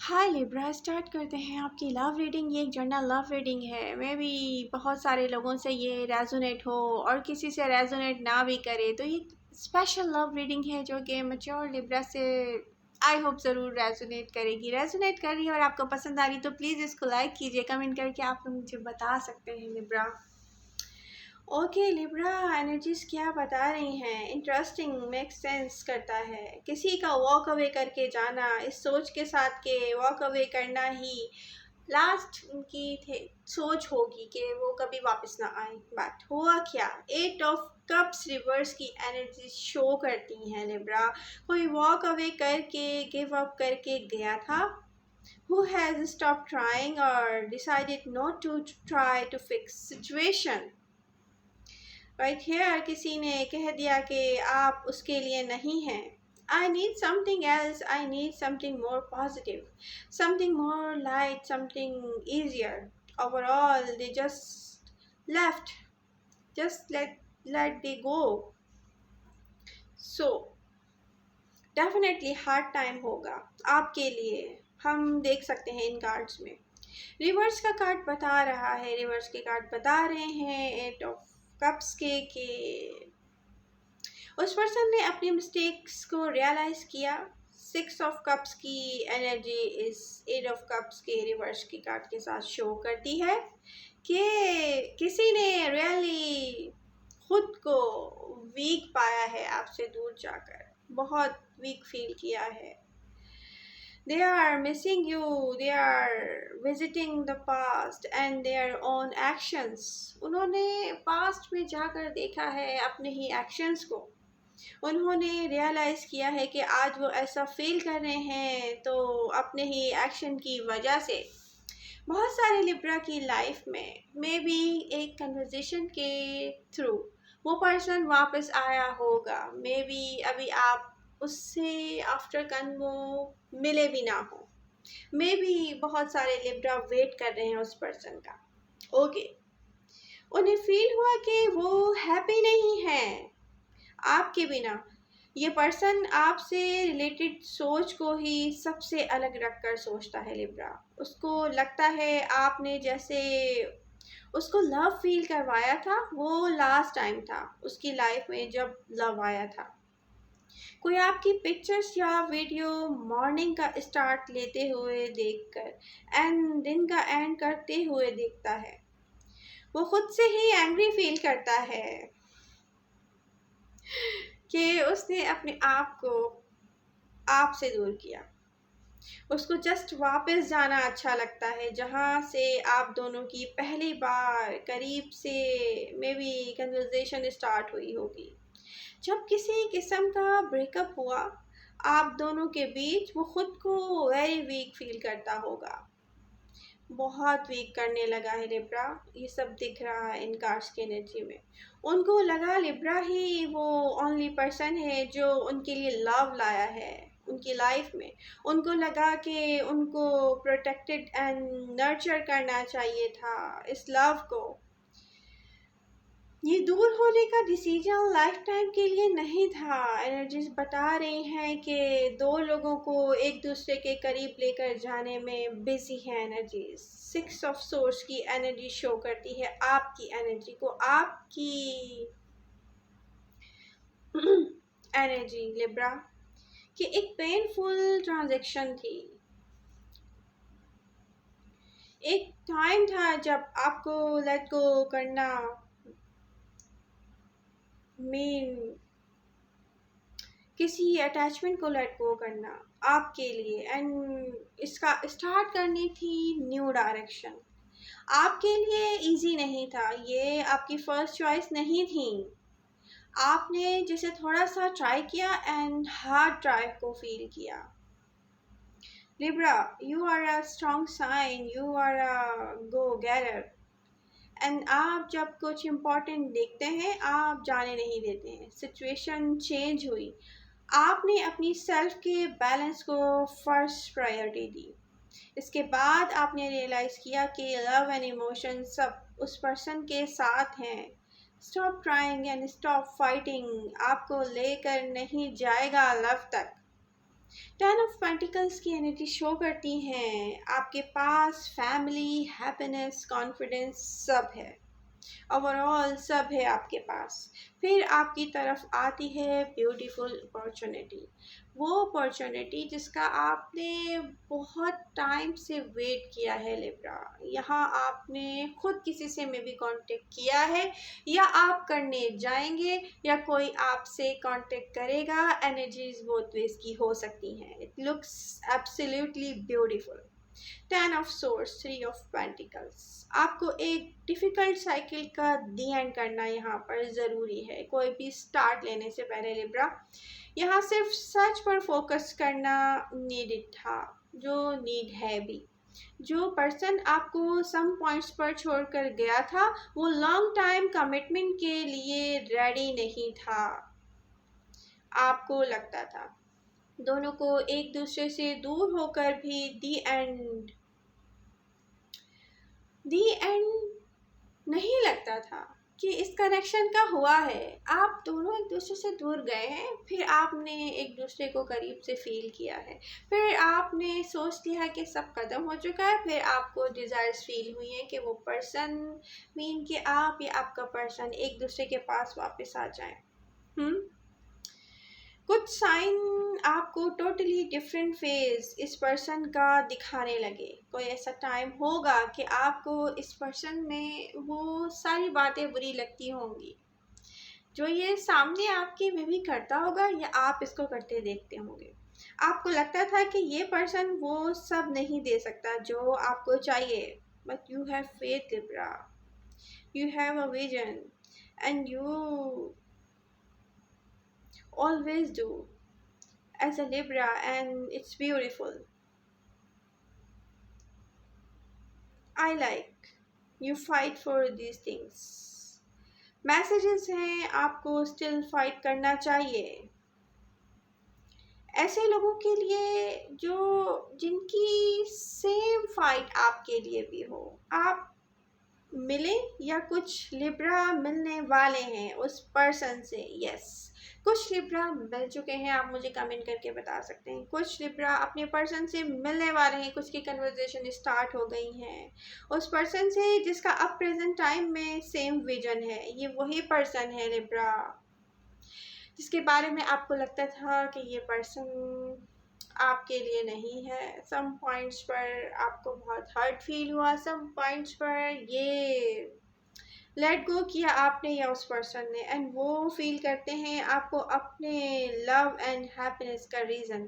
हाय Libra, start करते हैं आपकी लव रीडिंग। ये एक जनरल लव रीडिंग है। मे बी बहुत सारे लोगों से ये रेजोनेट हो और किसी से रेजोनेट ना भी करे, तो ये स्पेशल लव रीडिंग है जो कि मैच्योर लिब्रा से आई होप ज़रूर रेजोनेट करेगी। रेजोनेट कर रही है और आपको पसंद आ रही तो प्लीज़ इसको लाइक कीजिए, कमेंट करके आप लोग मुझे बता सकते हैं लिब्रा। ओके लिब्रा, एनर्जीज क्या बता रही हैं? इंटरेस्टिंग, मेक सेंस करता है। किसी का वॉक अवे करके जाना, इस सोच के साथ के वॉक अवे करना ही लास्ट उनकी सोच होगी कि वो कभी वापस ना आए। बट हुआ क्या? 8 ऑफ कप्स रिवर्स की एनर्जी शो करती हैं लिब्रा। कोई वॉक अवे करके गिव अप करके गया था। Who has stopped trying or decided not to try to fix situation? Right here किसी ने कह दिया कि आप उसके लिए नहीं हैं। I need something else, I need something more positive, something more light, something easier. Overall they just left, just let they go. So definitely hard time होगा आपके लिए, हम देख सकते हैं इन कार्ड्स में। रिवर्स का कार्ड बता रहा है, रिवर्स के कार्ड बता रहे हैं 8 ऑफ कप्स के उस पर्सन ने अपनी मिस्टेक्स को रियलाइज़ किया। 6 ऑफ कप्स की एनर्जी इस 8 ऑफ कप्स के रिवर्स की कार्ड के साथ शो करती है कि किसी ने रियली खुद को वीक पाया है, आपसे दूर जाकर बहुत वीक फील किया है। They are missing you, they are visiting the past and their own actions. उन्होंने पास्ट में जाकर देखा है अपने ही एक्शंस को। उन्होंने रियलाइज़ किया है कि आज वो ऐसा फील कर रहे हैं तो अपने ही एक्शन की वजह से। बहुत सारे लिब्रा की लाइफ में मे बी एक कन्वर्जेशन के थ्रू वो पर्सन वापस आया होगा। मे बी अभी आप उससे आफ्टर कन्वो मिले भी ना हो। मे बी बहुत सारे लिब्रा वेट कर रहे हैं उस पर्सन का। ओके, उन्हें फील हुआ कि वो हैप्पी नहीं है आपके बिना। ये पर्सन आपसे रिलेटेड सोच को ही सबसे अलग रखकर सोचता है लिब्रा। उसको लगता है आपने जैसे उसको लव फील करवाया था, वो लास्ट टाइम था उसकी लाइफ में जब लव आया था। कोई आपकी पिक्चर्स या वीडियो मॉर्निंग का स्टार्ट लेते हुए देखकर एंड दिन का एंड करते हुए देखता है। वो खुद से ही एंग्री फील करता है कि उसने अपने आप को आपसे दूर किया। उसको जस्ट वापस जाना अच्छा लगता है जहाँ से आप दोनों की पहली बार करीब से मे बी कन्वर्सेशन स्टार्ट हुई होगी। जब किसी किस्म का ब्रेकअप हुआ आप दोनों के बीच, वो खुद को वेरी वीक फील करता होगा। बहुत वीक करने लगा है लिब्रा, ये सब दिख रहा है इन कार्ड्स की एनर्जी में। उनको लगा लिब्रा ही वो ओनली पर्सन है जो उनके लिए लव लाया है उनकी लाइफ में। उनको लगा कि उनको प्रोटेक्टेड एंड नर्चर करना चाहिए था इस लव को। ये दूर होने का डिसीजन लाइफ टाइम के लिए नहीं था। एनर्जीज बता रही हैं कि दो लोगों को एक दूसरे के करीब लेकर जाने में बिजी है एनर्जीज। 6 ऑफ सोर्स की एनर्जी शो करती है आपकी एनर्जी को, आपकी एनर्जी लिब्रा कि एक पेनफुल ट्रांजैक्शन थी। एक टाइम था जब आपको लेट गो करना किसी अटैचमेंट को लेट गो करना आपके लिए, एंड इसका स्टार्ट करनी थी न्यू डायरेक्शन। आपके लिए इजी नहीं था, ये आपकी फर्स्ट चॉइस नहीं थी। आपने जैसे थोड़ा सा ट्राई किया एंड हार्ड ड्राइव को फील किया। Libra, you are a strong sign, you are a go getter. And आप जब कुछ इम्पोर्टेंट देखते हैं आप जाने नहीं देते हैं। सिचुएशन चेंज हुई, आपने अपनी सेल्फ के बैलेंस को फर्स्ट प्रायोरिटी दी। इसके बाद आपने रियलाइज़ किया कि लव एंड इमोशन सब उस पर्सन के साथ हैं। Stop trying and stop fighting आपको लेकर नहीं जाएगा लव तक। टेन ऑफ पेंटिकल्स की एनर्जी शो करती हैं आपके पास फैमिली, हैप्पीनेस, कॉन्फिडेंस सब है, ओवरऑल सब है आपके पास। फिर आपकी तरफ आती है ब्यूटीफुल अपॉर्चुनिटी, वो अपॉर्चुनिटी जिसका आपने बहुत टाइम से वेट किया है लिब्रा। यहाँ आपने खुद किसी से मे बी कांटेक्ट किया है, या आप करने जाएंगे, या कोई आपसे कांटेक्ट करेगा। एनर्जीज बोथ वेज की हो सकती हैं। It looks absolutely beautiful. Ten of source, three of pentacles. आपको एक डिफ़िकल्ट साइकिल का दी एंड करना यहाँ पर ज़रूरी है, कोई भी स्टार्ट लेने से पहले लिब्रा। यहाँ सिर्फ सच पर फोकस करना नीडेड था, जो नीड है भी। जो पर्सन आपको सम पॉइंट्स पर छोड़कर गया था, वो लॉन्ग टाइम कमिटमेंट के लिए रेडी नहीं था। आपको लगता था दोनों को एक दूसरे से दूर होकर भी दी एंड नहीं लगता था कि इस कनेक्शन का हुआ है। आप दोनों एक दूसरे से दूर गए हैं, फिर आपने एक दूसरे को करीब से फील किया है, फिर आपने सोच लिया कि सब खत्म हो चुका है, फिर आपको डिज़ायर्स फील हुई हैं कि वो पर्सन मीन कि आप या आपका पर्सन एक दूसरे के पास वापस आ जाए। कुछ साइन आपको टोटली डिफरेंट फेज इस पर्सन का दिखाने लगे। कोई ऐसा टाइम होगा कि आपको इस पर्सन में वो सारी बातें बुरी लगती होंगी जो ये सामने आपके में भी करता होगा, या आप इसको करते देखते होंगे। आपको लगता था कि ये पर्सन वो सब नहीं दे सकता जो आपको चाहिए, but you have faith Libra, you have a vision, and you always do as a Libra, and it's beautiful. I like you fight for these things. Messages हैं आपको स्टिल फाइट करना चाहिए ऐसे लोगों के लिए जो जिनकी सेम फाइट आपके लिए भी हो। आप मिले या कुछ लिब्रा मिलने वाले हैं उस पर्सन से। यस, कुछ लिब्रा मिल चुके हैं, आप मुझे कमेंट करके बता सकते हैं। कुछ लिब्रा अपने पर्सन से मिलने वाले हैं, कुछ की कन्वर्सेशन स्टार्ट हो गई हैं उस पर्सन से जिसका अब प्रेजेंट टाइम में सेम विजन है। ये वही पर्सन है लिब्रा जिसके बारे में आपको लगता था कि ये पर्सन आपके लिए नहीं है। सम पॉइंट्स पर आपको बहुत हर्ट फील हुआ, सम पॉइंट्स पर ये लेट गो किया आपने या उस पर्सन ने, एंड वो फील करते हैं आपको अपने लव एंड हैप्पीनेस का रीज़न।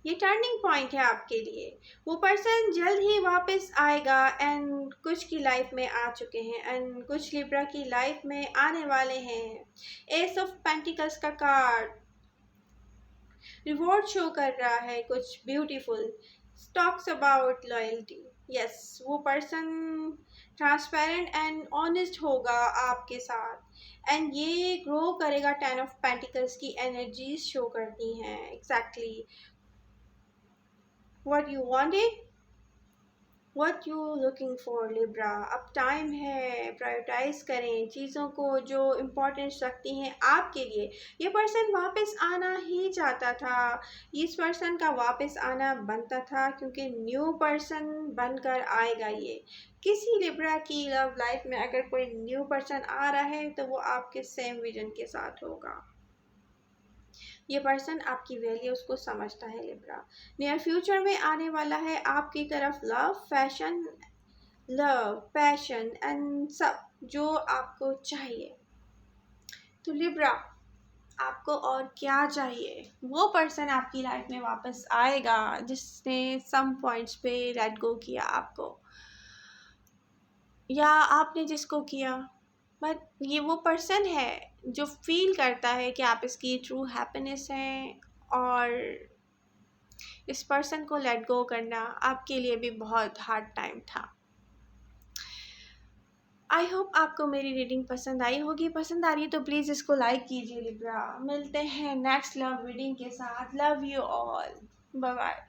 ये टर्निंग पॉइंट है आपके लिए। वो पर्सन जल्द ही वापस आएगा, एंड कुछ की लाइफ में आ चुके हैं, एंड कुछ लिब्रा की लाइफ में आने वाले हैं। एस ऑफ पेंटिकल्स का कार्ड रिवॉर्ड शो कर रहा है, कुछ beautiful talks about loyalty. Yes, वो पर्सन ट्रांसपेरेंट एंड ऑनेस्ट होगा आपके साथ, एंड ये ग्रो करेगा। 10 ऑफ पेंटिकल्स की एनर्जीज शो करती हैं exactly what you wanted, what you looking for Libra. अब टाइम है, प्रायोरिटाइज करें चीज़ों को जो इम्पोर्टेंस रखती हैं आपके लिए। ये पर्सन वापस आना ही चाहता था, इस पर्सन का वापस आना बनता था, क्योंकि न्यू पर्सन बनकर आएगा। ये किसी लिब्रा की लव लाइफ में अगर कोई न्यू पर्सन आ रहा है तो वो आपके सेम विजन के साथ होगा। ये पर्सन आपकी वैल्यूज़ को समझता है लिब्रा। नियर फ्यूचर में आने वाला है आपकी तरफ लव पैशन एंड सब जो आपको चाहिए। तो लिब्रा, आपको और क्या चाहिए? वो पर्सन आपकी लाइफ में वापस आएगा जिसने सम पॉइंट्स पे लेट गो किया आपको, या आपने जिसको किया। बट ये वो पर्सन है जो फील करता है कि आप इसकी ट्रू हैप्पीनेस हैं, और इस पर्सन को लेट गो करना आपके लिए भी बहुत हार्ड टाइम था। आई होप आपको मेरी रीडिंग पसंद आई होगी। पसंद आ रही है तो प्लीज़ इसको लाइक कीजिए लिब्रा। मिलते हैं नेक्स्ट लव रीडिंग के साथ। Love you all, bye bye.